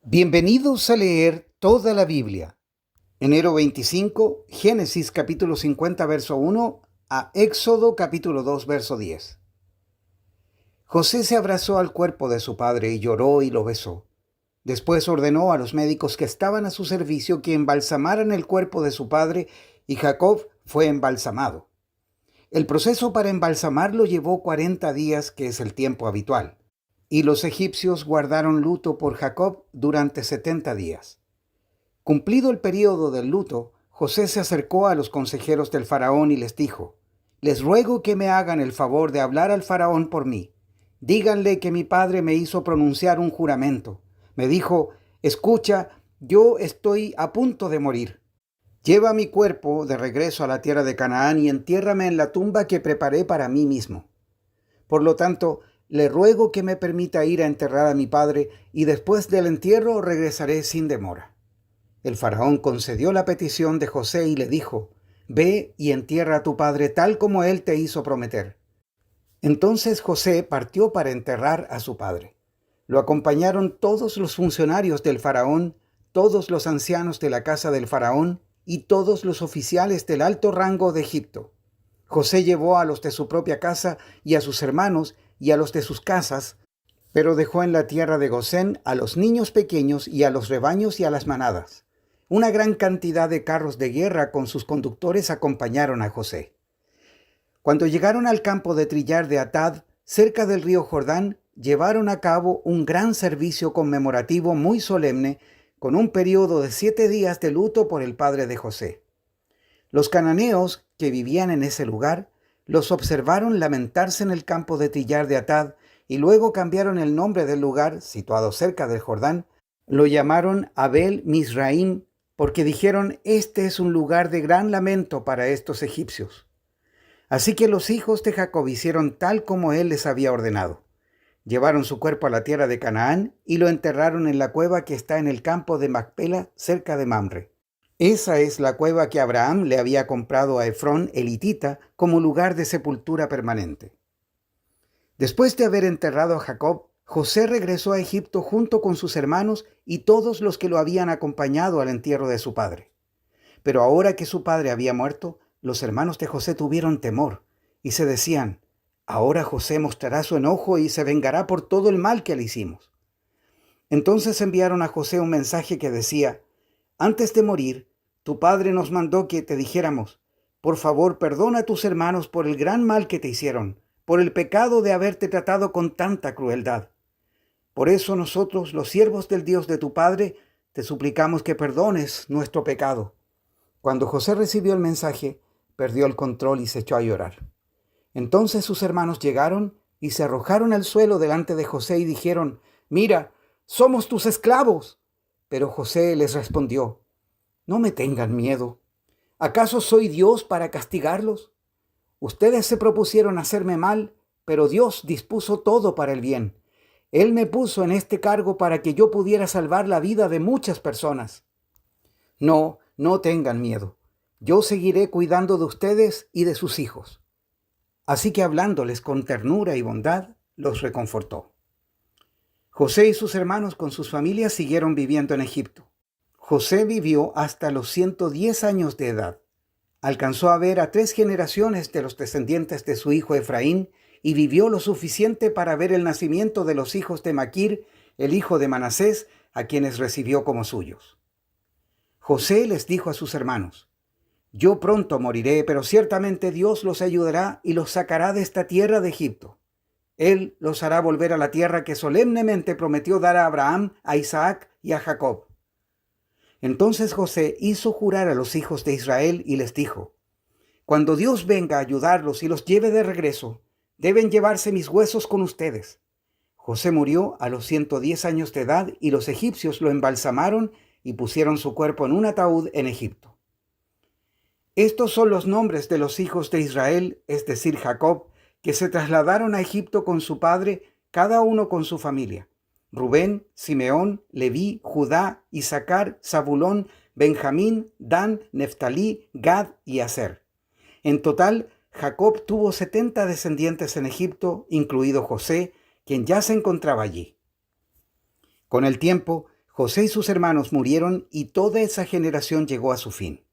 Bienvenidos a leer toda la Biblia. Enero 25, Génesis capítulo 50, verso 1 a Éxodo capítulo 2, verso 10. José se abrazó al cuerpo de su padre y lloró y lo besó. Después ordenó a los médicos que estaban a su servicio que embalsamaran el cuerpo de su padre y Jacob fue embalsamado. El proceso para embalsamarlo llevó 40 días, que es el tiempo habitual. Y los egipcios guardaron luto por Jacob durante 70 días. Cumplido el período del luto, José se acercó a los consejeros del faraón y les dijo: «Les ruego que me hagan el favor de hablar al faraón por mí. Díganle que mi padre me hizo pronunciar un juramento. Me dijo: escucha, yo estoy a punto de morir. Lleva mi cuerpo de regreso a la tierra de Canaán y entiérrame en la tumba que preparé para mí mismo. Por lo tanto, le ruego que me permita ir a enterrar a mi padre y después del entierro regresaré sin demora». El faraón concedió la petición de José y le dijo: «Ve y entierra a tu padre tal como él te hizo prometer». Entonces José partió para enterrar a su padre. Lo acompañaron todos los funcionarios del faraón, todos los ancianos de la casa del faraón y todos los oficiales del alto rango de Egipto. José llevó a los de su propia casa y a sus hermanos y a los de sus casas, pero dejó en la tierra de Gosén a los niños pequeños y a los rebaños y a las manadas. Una gran cantidad de carros de guerra con sus conductores acompañaron a José. Cuando llegaron al campo de trillar de Atad, cerca del río Jordán, llevaron a cabo un gran servicio conmemorativo muy solemne, con un periodo de 7 días de luto por el padre de José. Los cananeos que vivían en ese lugar los observaron lamentarse en el campo de trillar de Atad y luego cambiaron el nombre del lugar, situado cerca del Jordán. Lo llamaron Abel Mizraim, porque dijeron: «Este es un lugar de gran lamento para estos egipcios». Así que los hijos de Jacob hicieron tal como él les había ordenado. Llevaron su cuerpo a la tierra de Canaán y lo enterraron en la cueva que está en el campo de Macpela, cerca de Mamre. Esa es la cueva que Abraham le había comprado a Efrón el hitita como lugar de sepultura permanente. Después de haber enterrado a Jacob, José regresó a Egipto junto con sus hermanos y todos los que lo habían acompañado al entierro de su padre. Pero ahora que su padre había muerto, los hermanos de José tuvieron temor y se decían: «Ahora José mostrará su enojo y se vengará por todo el mal que le hicimos». Entonces enviaron a José un mensaje que decía: «Antes de morir, tu padre nos mandó que te dijéramos: por favor, perdona a tus hermanos por el gran mal que te hicieron, por el pecado de haberte tratado con tanta crueldad. Por eso nosotros, los siervos del Dios de tu padre, te suplicamos que perdones nuestro pecado». Cuando José recibió el mensaje, perdió el control y se echó a llorar. Entonces sus hermanos llegaron y se arrojaron al suelo delante de José y dijeron: «Mira, somos tus esclavos». Pero José les respondió: «No me tengan miedo. ¿Acaso soy Dios para castigarlos? Ustedes se propusieron hacerme mal, pero Dios dispuso todo para el bien. Él me puso en este cargo para que yo pudiera salvar la vida de muchas personas. No tengan miedo. Yo seguiré cuidando de ustedes y de sus hijos». Así que hablándoles con ternura y bondad, los reconfortó. José y sus hermanos con sus familias siguieron viviendo en Egipto. José vivió hasta los 110 años de edad. Alcanzó a ver a 3 generaciones de los descendientes de su hijo Efraín y vivió lo suficiente para ver el nacimiento de los hijos de Maquir, el hijo de Manasés, a quienes recibió como suyos. José les dijo a sus hermanos: «Yo pronto moriré, pero ciertamente Dios los ayudará y los sacará de esta tierra de Egipto. Él los hará volver a la tierra que solemnemente prometió dar a Abraham, a Isaac y a Jacob». Entonces José hizo jurar a los hijos de Israel y les dijo: «Cuando Dios venga a ayudarlos y los lleve de regreso, deben llevarse mis huesos con ustedes». José murió a los 110 años de edad y los egipcios lo embalsamaron y pusieron su cuerpo en un ataúd en Egipto. Estos son los nombres de los hijos de Israel, es decir, Jacob, que se trasladaron a Egipto con su padre, cada uno con su familia: Rubén, Simeón, Leví, Judá, Isaacar, Zabulón, Benjamín, Dan, Neftalí, Gad y Aser. En total, Jacob tuvo 70 descendientes en Egipto, incluido José, quien ya se encontraba allí. Con el tiempo, José y sus hermanos murieron y toda esa generación llegó a su fin.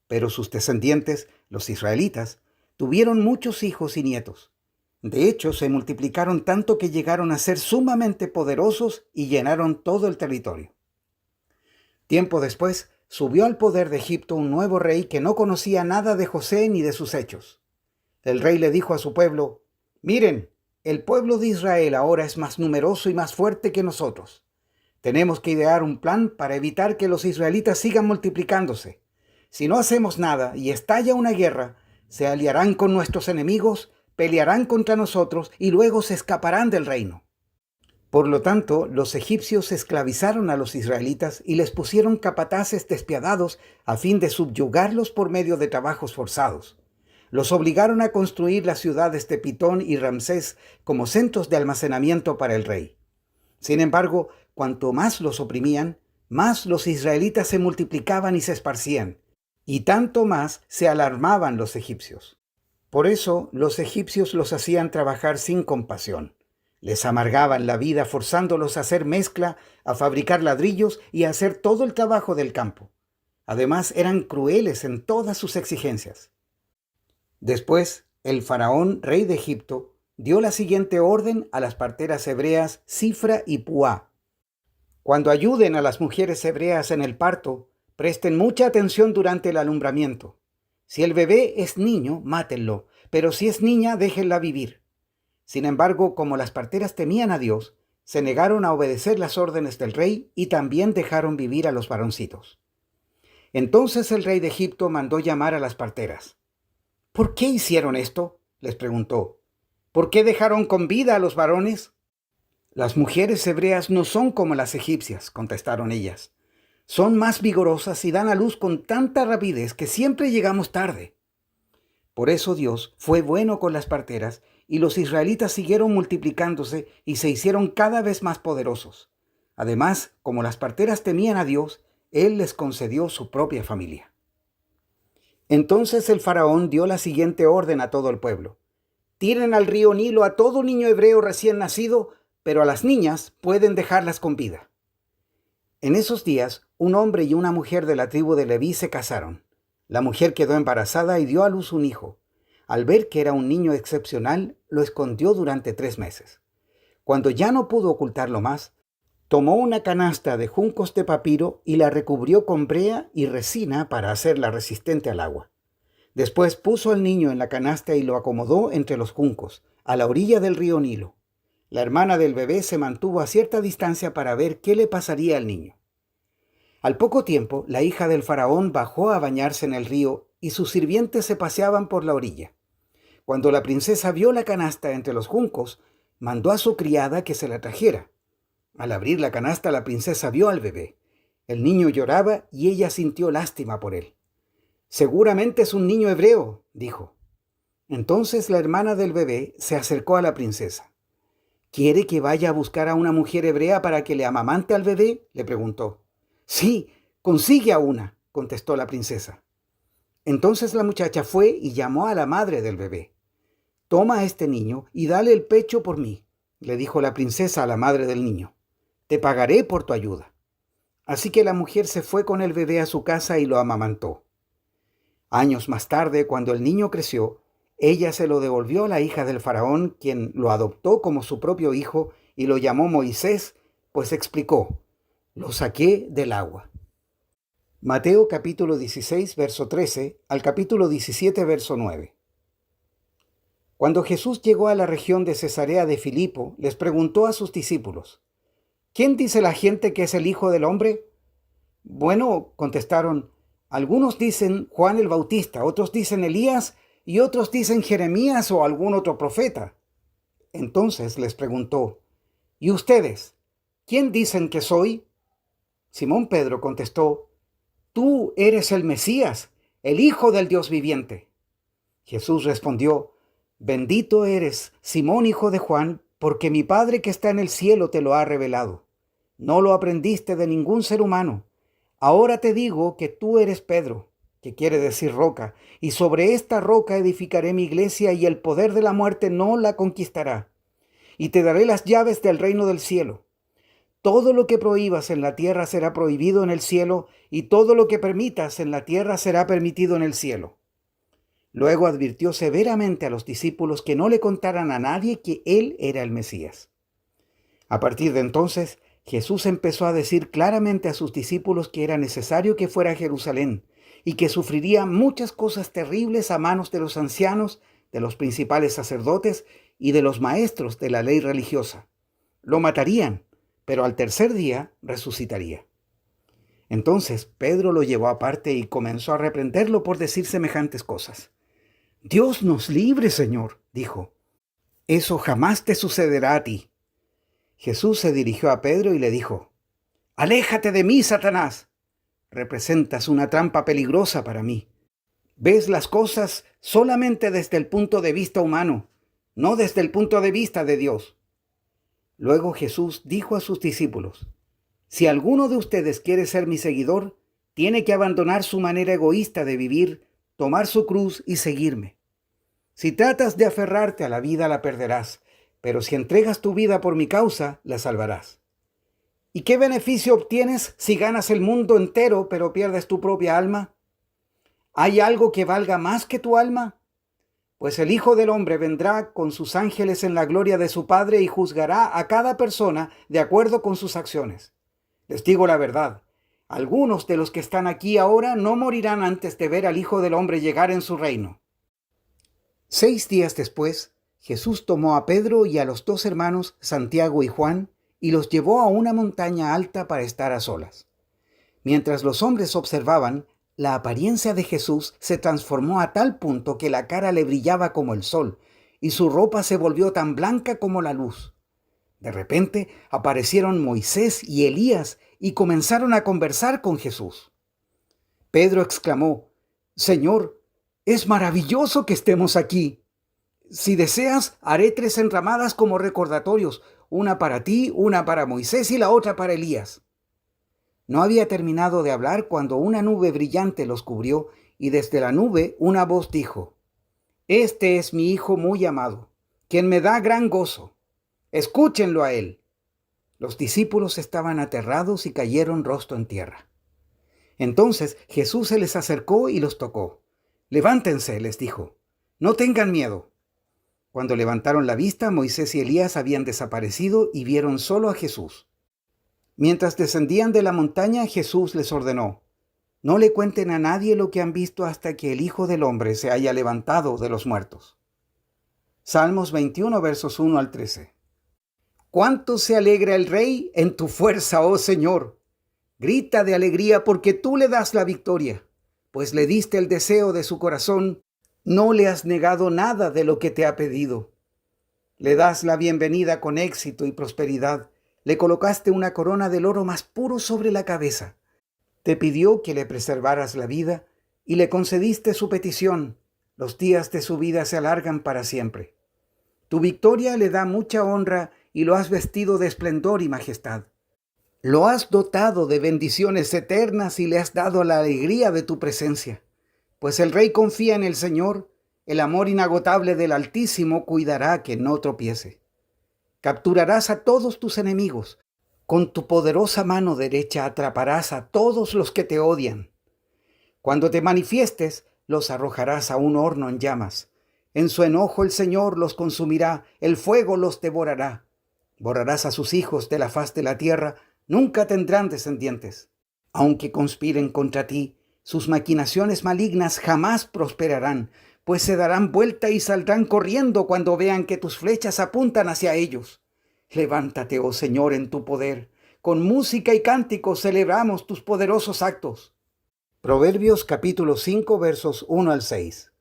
Pero sus descendientes, los israelitas, tuvieron muchos hijos y nietos. De hecho, se multiplicaron tanto que llegaron a ser sumamente poderosos y llenaron todo el territorio. Tiempo después, subió al poder de Egipto un nuevo rey que no conocía nada de José ni de sus hechos. El rey le dijo a su pueblo: «Miren, el pueblo de Israel ahora es más numeroso y más fuerte que nosotros. Tenemos que idear un plan para evitar que los israelitas sigan multiplicándose. Si no hacemos nada y estalla una guerra, se aliarán con nuestros enemigos, pelearán contra nosotros y luego se escaparán del reino». Por lo tanto, los egipcios esclavizaron a los israelitas y les pusieron capataces despiadados a fin de subyugarlos por medio de trabajos forzados. Los obligaron a construir las ciudades de Pitón y Ramsés como centros de almacenamiento para el rey. Sin embargo, cuanto más los oprimían, más los israelitas se multiplicaban y se esparcían, y tanto más se alarmaban los egipcios. Por eso, los egipcios los hacían trabajar sin compasión. Les amargaban la vida forzándolos a hacer mezcla, a fabricar ladrillos y a hacer todo el trabajo del campo. Además, eran crueles en todas sus exigencias. Después, el faraón, rey de Egipto, dio la siguiente orden a las parteras hebreas Sifra y Puá: «Cuando ayuden a las mujeres hebreas en el parto, presten mucha atención durante el alumbramiento. Si el bebé es niño, mátenlo, pero si es niña, déjenla vivir». Sin embargo, como las parteras temían a Dios, se negaron a obedecer las órdenes del rey y también dejaron vivir a los varoncitos. Entonces el rey de Egipto mandó llamar a las parteras. «¿Por qué hicieron esto?», les preguntó. «¿Por qué dejaron con vida a los varones?». «Las mujeres hebreas no son como las egipcias», contestaron ellas. «Son más vigorosas y dan a luz con tanta rapidez que siempre llegamos tarde». Por eso Dios fue bueno con las parteras y los israelitas siguieron multiplicándose y se hicieron cada vez más poderosos. Además, como las parteras temían a Dios, Él les concedió su propia familia. Entonces el faraón dio la siguiente orden a todo el pueblo: «Tiren al río Nilo a todo niño hebreo recién nacido, pero a las niñas pueden dejarlas con vida». En esos días, un hombre y una mujer de la tribu de Leví se casaron. La mujer quedó embarazada y dio a luz un hijo. Al ver que era un niño excepcional, lo escondió durante 3 meses. Cuando ya no pudo ocultarlo más, tomó una canasta de juncos de papiro y la recubrió con brea y resina para hacerla resistente al agua. Después puso al niño en la canasta y lo acomodó entre los juncos, a la orilla del río Nilo. La hermana del bebé se mantuvo a cierta distancia para ver qué le pasaría al niño. Al poco tiempo, la hija del faraón bajó a bañarse en el río y sus sirvientes se paseaban por la orilla. Cuando la princesa vio la canasta entre los juncos, mandó a su criada que se la trajera. Al abrir la canasta, la princesa vio al bebé. El niño lloraba y ella sintió lástima por él. «Seguramente es un niño hebreo», dijo. Entonces la hermana del bebé se acercó a la princesa. «¿Quiere que vaya a buscar a una mujer hebrea para que le amamante al bebé?», le preguntó. «Sí, consigue a una», contestó la princesa. Entonces la muchacha fue y llamó a la madre del bebé. «Toma a este niño y dale el pecho por mí», le dijo la princesa a la madre del niño. «Te pagaré por tu ayuda». Así que la mujer se fue con el bebé a su casa y lo amamantó. Años más tarde, cuando el niño creció, ella se lo devolvió a la hija del faraón, quien lo adoptó como su propio hijo y lo llamó Moisés, pues explicó: «Lo saqué del agua». Mateo capítulo 16, verso 13 al capítulo 17, verso 9. Cuando Jesús llegó a la región de Cesarea de Filipo, les preguntó a sus discípulos: «¿Quién dice la gente que es el Hijo del Hombre?». «Bueno», contestaron, «algunos dicen Juan el Bautista, otros dicen Elías y otros dicen Jeremías o algún otro profeta». Entonces les preguntó: «¿Y ustedes? ¿Quién dicen que soy?». Simón Pedro contestó: «Tú eres el Mesías, el Hijo del Dios viviente». Jesús respondió: «Bendito eres, Simón, hijo de Juan, porque mi Padre que está en el cielo te lo ha revelado. No lo aprendiste de ningún ser humano. Ahora te digo que tú eres Pedro», que quiere decir roca, «y sobre esta roca edificaré mi iglesia y el poder de la muerte no la conquistará. Y te daré las llaves del reino del cielo. todo lo que prohíbas en la tierra será prohibido en el cielo, y todo lo que permitas en la tierra será permitido en el cielo. Luego advirtió severamente a los discípulos que no le contaran a nadie que él era el Mesías. A partir de entonces, Jesús empezó a decir claramente a sus discípulos que era necesario que fuera a Jerusalén y que sufriría muchas cosas terribles a manos de los ancianos, de los principales sacerdotes y de los maestros de la ley religiosa. Lo matarían, pero al tercer día resucitaría. Entonces Pedro lo llevó aparte y comenzó a reprenderlo por decir semejantes cosas. «Dios nos libre, Señor», dijo. «Eso jamás te sucederá a ti». Jesús se dirigió a Pedro y le dijo: «Aléjate de mí, Satanás. Representas una trampa peligrosa para mí. Ves las cosas solamente desde el punto de vista humano, no desde el punto de vista de Dios». Luego Jesús dijo a sus discípulos: «Si alguno de ustedes quiere ser mi seguidor, tiene que abandonar su manera egoísta de vivir, tomar su cruz y seguirme. Si tratas de aferrarte a la vida, la perderás, pero si entregas tu vida por mi causa, la salvarás. ¿Y qué beneficio obtienes si ganas el mundo entero, pero pierdes tu propia alma? ¿Hay algo que valga más que tu alma? Pues el Hijo del Hombre vendrá con sus ángeles en la gloria de su Padre y juzgará a cada persona de acuerdo con sus acciones. Les digo la verdad, algunos de los que están aquí ahora no morirán antes de ver al Hijo del Hombre llegar en su reino». 6 días después, Jesús tomó a Pedro y a los 2 hermanos, Santiago y Juan, y los llevó a una montaña alta para estar a solas. Mientras los hombres observaban, la apariencia de Jesús se transformó a tal punto que la cara le brillaba como el sol, y su ropa se volvió tan blanca como la luz. De repente aparecieron Moisés y Elías y comenzaron a conversar con Jesús. Pedro exclamó: «Señor, es maravilloso que estemos aquí. Si deseas, haré 3 enramadas como recordatorios, una para ti, una para Moisés y la otra para Elías». No había terminado de hablar cuando una nube brillante los cubrió, y desde la nube una voz dijo: «Este es mi Hijo muy amado, quien me da gran gozo. Escúchenlo a él». Los discípulos estaban aterrados y cayeron rostro en tierra. Entonces Jesús se les acercó y los tocó. «Levántense», les dijo, «no tengan miedo». Cuando levantaron la vista, Moisés y Elías habían desaparecido y vieron solo a Jesús. Mientras descendían de la montaña, Jesús les ordenó: «No le cuenten a nadie lo que han visto hasta que el Hijo del Hombre se haya levantado de los muertos». Salmos 21, versos 1 al 13. «Cuánto se alegra el Rey en tu fuerza, oh Señor. Grita de alegría porque tú le das la victoria, pues le diste el deseo de su corazón, no le has negado nada de lo que te ha pedido. Le das la bienvenida con éxito y prosperidad, le colocaste una corona del oro más puro sobre la cabeza. Te pidió que le preservaras la vida y le concediste su petición. Los días de su vida se alargan para siempre. Tu victoria le da mucha honra y lo has vestido de esplendor y majestad. Lo has dotado de bendiciones eternas y le has dado la alegría de tu presencia. Pues el Rey confía en el Señor, el amor inagotable del Altísimo cuidará que no tropiece. Capturarás a todos tus enemigos. Con tu poderosa mano derecha atraparás a todos los que te odian. Cuando te manifiestes, los arrojarás a un horno en llamas. En su enojo el Señor los consumirá, el fuego los devorará. Borrarás a sus hijos de la faz de la tierra, nunca tendrán descendientes. Aunque conspiren contra ti, sus maquinaciones malignas jamás prosperarán, pues se darán vuelta y saldrán corriendo cuando vean que tus flechas apuntan hacia ellos. Levántate, oh Señor, en tu poder. Con música y cánticos celebramos tus poderosos actos. Proverbios capítulo 5, versos 1 al 6.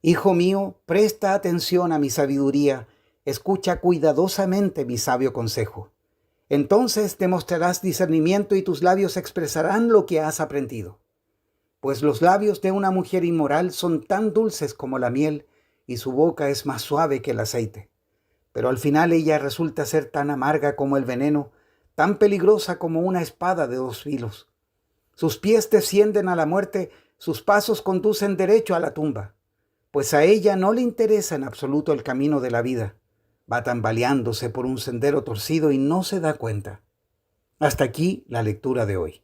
Hijo mío, presta atención a mi sabiduría, escucha cuidadosamente mi sabio consejo. Entonces te mostrarás discernimiento y tus labios expresarán lo que has aprendido. Pues los labios de una mujer inmoral son tan dulces como la miel, y su boca es más suave que el aceite. Pero al final ella resulta ser tan amarga como el veneno, tan peligrosa como una espada de 2 filos. Sus pies descienden a la muerte, sus pasos conducen derecho a la tumba. Pues a ella no le interesa en absoluto el camino de la vida. Va tambaleándose por un sendero torcido y no se da cuenta. Hasta aquí la lectura de hoy.